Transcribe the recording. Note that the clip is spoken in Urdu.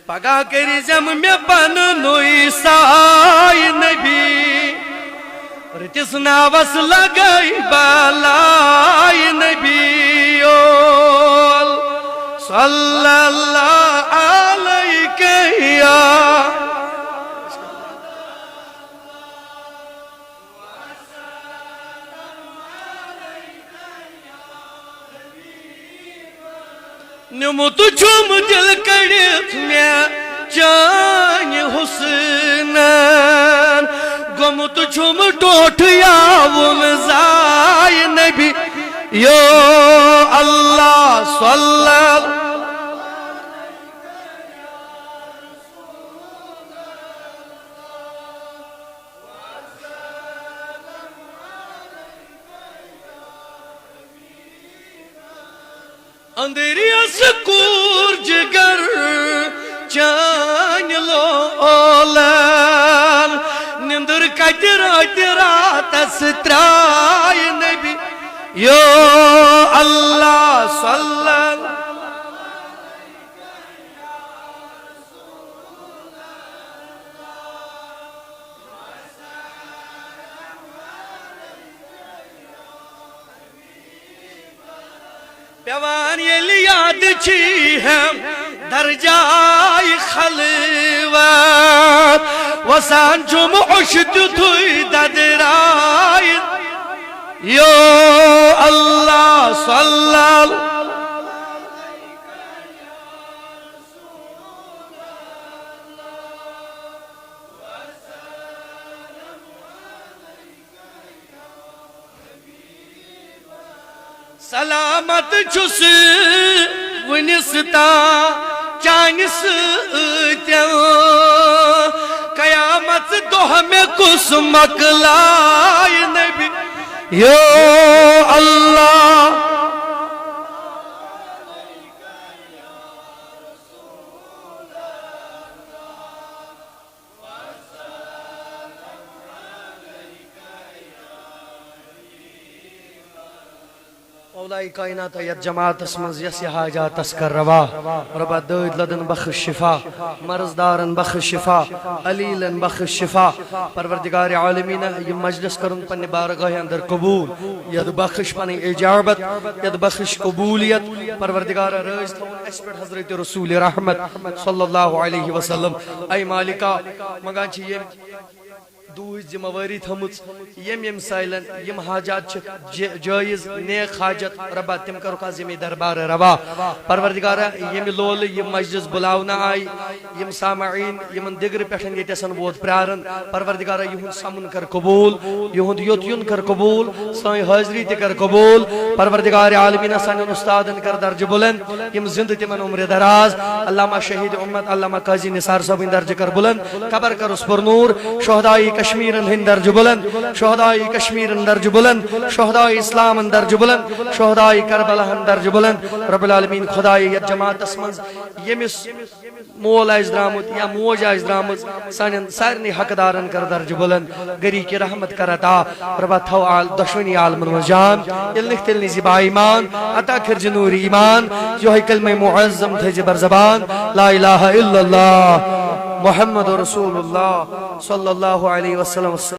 پگاہ کٔرزم مےٚ پننُے سایہِ نبی رٔتِس ناوس لگٲے بلایہِ نبی اول صلی اللہ علیہ یا نمت چھم دل کڑت میں چانہ حسنن گمت چھم ٹوٹ یاون زائے نبی یا اللہ صلی اللہ اندریس کور جگر چان لولن نندر کت رات راتس ترائے نبی یا اللہ صلی اللہ پیوان یلی یاد چی ہم در جائے خلوت وسان جم عشت تھوئی ددرائے یا اللہ صلی اللہ سلامت چھس ونستا چانس قیامت دہ میں کس مکلائے نبی یا اللہ مولائی کائنات یت جماعت اسمز یس حاجات تسکر روا ربا دود لدن بخش شفا مرض دارن بخش شفا علیلن بخش شفا پروردگار عالمین یہ مجلس کرن پنی بارگاہ اندر قبول ید بخش پنی اجابت ید بخش قبولیت پروردگار رئیس تھون اس پر حضرت رسول رحمت صلی اللہ علیہ وسلم اے مالکہ مگان چی یہ دوز ذمہ واری تھمت یم سائلن یم حاجات جائز نیک حاجت ربا تم کرو کا ذمہ دربار روا پروردگار یم لول یم مجلس بلاونا آئی یم سامعین یم دگر پیٹھن یتسن ووت پرارن پروردگار یہن سمن کر قبول یہن یوت یون کر قبول سائیں حاضری تے کر قبول پروردگار عالمین سان استادن کر درج بلند یم زند تمن عمر دراز علامہ شہید امت علامہ قاضی نثار صاحب درج کر بلند قبر کر اس پر نور شہدائی کشمیر ہند درج بلند شہدائی کشمیر درج بلند شہدائی اسلام درج بلند شہدائی کربلا درج بلند رب العالمین خدای یت جماعت اسمنز یمس مول آئیز درامت یا موج آئیز درامت سانین سارنی حقدارن کر درج بلند گری کی رحمت کرتا ربا تھو آل دشونی عالم جان یلنک تلنی زبا ایمان عطا کر جنور ایمان جو ہے کلمہ معظم تھے جبر زبان لا الہ الا اللہ محمد رسول اللہ صلی اللہ علیہ وسلم